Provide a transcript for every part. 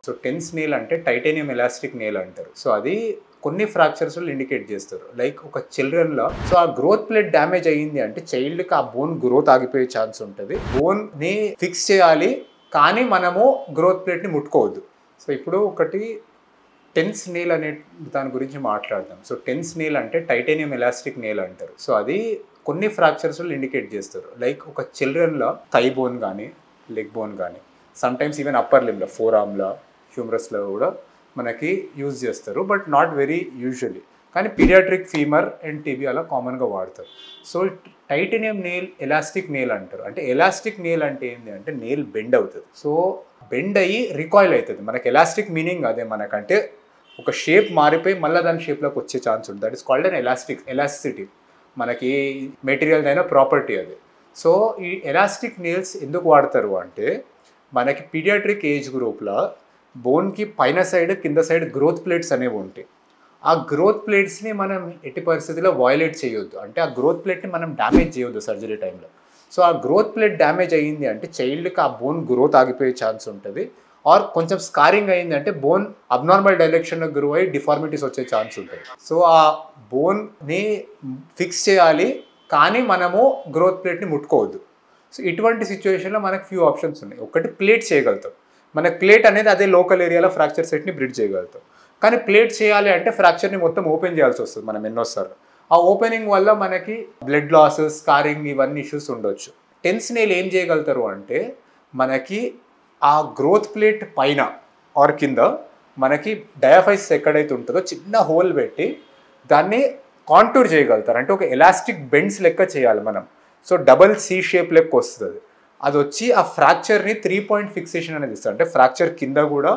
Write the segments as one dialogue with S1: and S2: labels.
S1: So tense nail అంటే titanium elastic nail అంటారు. So అది కొన్ని ఫ్రాక్చర్స్ ఇండికేట్ చేస్తారు. లైక్ ఒక చిల్డ్రన్లో సో ఆ గ్రోత్ ప్లేట్ డ్యామేజ్ అయ్యింది అంటే చైల్డ్కి ఆ బోన్ గ్రోత్ ఆగిపోయే ఛాన్స్ ఉంటుంది. బోన్ని ఫిక్స్ చేయాలి కానీ మనము గ్రోత్ ప్లేట్ని ముట్టుకోవద్దు. సో ఇప్పుడు ఒకటి టెన్స్ నెయిల్ అనే దాని గురించి మాట్లాడదాం. సో టెన్స్ నెయిల్ అంటే టైటానియం ఎలాస్టిక్ నెయిల్ అంటారు. సో అది కొన్ని ఫ్రాక్చర్స్ ఇండికేట్ చేస్తారు. లైక్ ఒక చిల్డ్రన్లో థై బోన్ కానీ లెగ్ బోన్ కానీ సమ్టైమ్స్ ఈవెన్ అప్పర్ లిమ్లో ఫోర్ ఆర్మ్లో హ్యూమరస్లో కూడా మనకి యూజ్ చేస్తారు. But not very usually. కానీ పీడియాట్రిక్ ఫీమర్ అండ్ టీబియాలో కామన్గా వాడతారు. So titanium nail elastic nail అంటారు. అంటే ఎలాస్టిక్ నెయిల్ అంటే ఏంటి అంటే నెయిల్ బెండ్ అవుతుంది. సో బెండ్ అయ్యి రికాయిల్ అవుతుంది. మనకి ఎలాస్టిక్ మీనింగ్ అదే. మనకంటే ఒక షేప్ మారిపోయి మళ్ళీ దాని షేప్లోకి వచ్చే ఛాన్స్ ఉంటుంది. That is called an elasticity. మనకి మెటీరియల్ అయినా ప్రాపర్టీ అది. సో ఈ ఎలాస్టిక్ నెయిల్స్ ఎందుకు వాడతారు అంటే మనకి పీడియాట్రిక్ ఏజ్ గ్రూప్లో బోన్కి పైన సైడ్ కింద సైడ్ గ్రోత్ ప్లేట్స్ అనేవి ఉంటాయి. ఆ గ్రోత్ ప్లేట్స్ని మనం ఎట్టి పరిస్థితిలో వయలేట్ చేయొద్దు. అంటే ఆ గ్రోత్ ప్లేట్ని మనం డ్యామేజ్ చేయొద్దు సర్జరీ టైంలో. సో ఆ గ్రోత్ ప్లేట్ డ్యామేజ్ అయ్యింది అంటే చైల్డ్కి ఆ బోన్ గ్రోత్ ఆగిపోయే ఛాన్స్ ఉంటుంది. ఆర్ కొంచెం స్కారింగ్ అయింది అంటే బోన్ అబ్నార్మల్ డైరెక్షన్లో గ్రో అయ్యి డిఫార్మిటీస్ వచ్చే ఛాన్స్ ఉంటుంది. సో ఆ బోన్ని ఫిక్స్ చేయాలి కానీ మనము గ్రోత్ ప్లేట్ని ముట్టుకోవద్దు. సో ఇటువంటి సిచ్యువేషన్లో మనకు ఫ్యూ ఆప్షన్స్ ఉన్నాయి. ఒకటి ప్లేట్ చేయగలుగుతాం. మనకి ప్లేట్ అనేది అదే లోకల్ ఏరియాలో ఫ్రాక్చర్ సెట్ని బ్రిడ్జ్ చేయగలుగుతాం. కానీ ప్లేట్ చేయాలి అంటే ఫ్రాక్చర్ని మొత్తం ఓపెన్ చేయాల్సి వస్తుంది మనం ఎన్నోసార్లు. ఆ ఓపెనింగ్ వల్ల మనకి బ్లడ్ లాసెస్, స్కారింగ్ ఇవన్నీ ఇష్యూస్ ఉండొచ్చు. టెన్స్ నెయిల్ ఏం చేయగలుగుతారు అంటే మనకి ఆ గ్రోత్ ప్లేట్ పైన ఆర్ కింద మనకి డయాఫైస్ ఎక్కడైతే ఉంటుందో చిన్న హోల్ పెట్టి దాన్ని కాంటూర్ చేయగలుగుతారు. అంటే ఒక ఎలాస్టిక్ బెండ్స్ లెక్క చేయాలి మనం. సో డబల్ సి షేప్ లెక్క వస్తుంది. అది వచ్చి ఆ ఫ్రాక్చర్ని 3 పాయింట్ ఫిక్సేషన్ అనేది ఇస్తారు. అంటే ఫ్రాక్చర్ కింద కూడా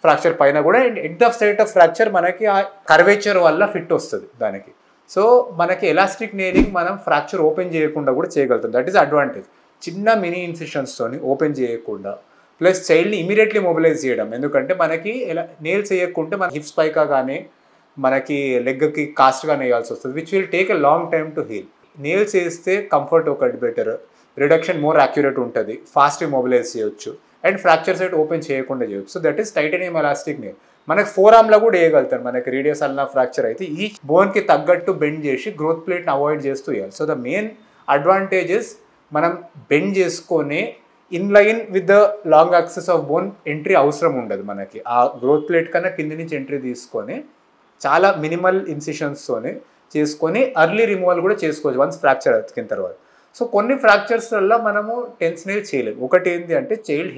S1: ఫ్రాక్చర్ పైన కూడా and at the site of fracture మనకి ఆ కర్వేచర్ వల్ల ఫిట్ వస్తుంది దానికి. సో మనకి ఎలాస్టిక్ నెయిలింగ్ మనం ఫ్రాక్చర్ ఓపెన్ చేయకుండా కూడా చేయగలుగుతాం. That is advantage. చిన్న మినీ ఇన్సిషన్స్తోని ఓపెన్ చేయకుండా ప్లస్ చైల్డ్ని ఇమీడియట్లీ మొబిలైజ్ చేయడం. ఎందుకంటే మనకి నెయిల్స్ వేయకుంటే మన హిప్స్ పైకా కానీ మనకి లెగ్కి కాస్ట్గా వేయాల్సి వస్తుంది. Which will take a long time to heal. Nails వేస్తే కంఫర్ట్ ఒకటి బెటర్, రిడక్షన్ మోర్ యాక్యురేట్ ఉంటుంది, ఫాస్ట్గా మొబిలైజ్ చేయొచ్చు అండ్ ఫ్రాక్చర్ సైట్ ఓపెన్ చేయకుండా చేయొచ్చు. So that is titanium elastic nail. మనకి ఫోర్ ఆర్మ్లో కూడా వేయగలుగుతారు. మనకి రేడియస్ అల్నా ఫ్రాక్చర్ అయితే ఈ బోన్కి తగ్గట్టు బెండ్ చేసి గ్రోత్ ప్లేట్ని అవాయిడ్ చేస్తూ వేయాలి. సో ద మెయిన్ అడ్వాంటేజెస్ మనం బెండ్ చేసుకొని in line with the long access of bone entry అవసరం ఉండదు. మనకి ఆ గ్రోత్ ప్లేట్ కన్నా కింద నుంచి ఎంట్రీ తీసుకొని చాలా మినిమల్ ఇన్సిషన్స్తోనే చేసుకొని అర్లీ రిమూవల్ కూడా చేసుకోవచ్చు వన్స్ ఫ్రాక్చర్ అతికిన తర్వాత. సో కొన్ని ఫ్రాక్చర్స్ వల్ల మనము టెన్స్ నెయిల్ చేయలేము. ఒకటి ఏంటి అంటే చైల్డ్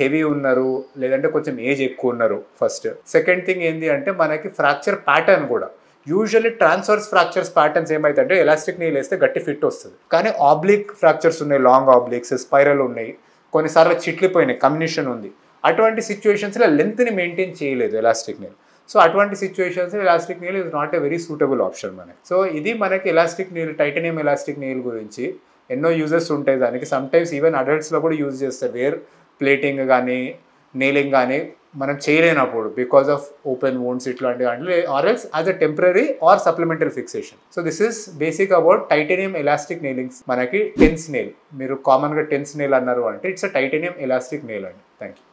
S1: హెవీ ఉన్నారు లేదంటే కొంచెం ఏజ్ ఎక్కువ ఉన్నారు ఫస్ట్. సెకండ్ థింగ్ ఏంటి అంటే మనకి ఫ్రాక్చర్ ప్యాటర్న్ కూడా యూజువల్లీ ట్రాన్స్వర్స్ ఫ్రాక్చర్స్ ప్యాటర్న్స్ ఏమైతే ఎలాస్టిక్ నెయిల్ వేస్తే గట్టి ఫిట్ వస్తుంది. కానీ ఆబ్లిక్ ఫ్రాక్చర్స్ ఉన్నాయి, లాంగ్ ఆబ్లిక్స్, స్పైరల్ ఉన్నాయి, కొన్నిసార్లు చిట్లిపోయినాయి, కమ్యూనిషన్ ఉంది. అటువంటి సిచ్యువేషన్స్లో లెంత్ని మెయింటైన్ చేయలేదు ఎలాస్టిక్ నెయిల్. సో అటువంటి situations elastic nail is not a very suitable option మనకి. సో ఇది మనకి elastic nail, titanium elastic nail గురించి ఎన్నో యూజెస్ ఉంటాయి దానికి. సమ్టైమ్స్ ఈవెన్ అడల్ట్స్లో కూడా యూజ్ చేస్తారు. వేర్ ప్లేటింగ్ కానీ నెయిలింగ్ కానీ మనం చేయలేనప్పుడు బికాస్ ఆఫ్ ఓపెన్ వోన్స్ ఇట్లాంటి దాంట్లో or else as a temporary or supplementary fixation. So this is basic about titanium elastic nailings. మనకి టెన్స్ నెయిల్, మీరు కామన్గా టెన్స్ నెయిల్ అన్నారు అంటే it's a titanium elastic nail అండి. Thank you.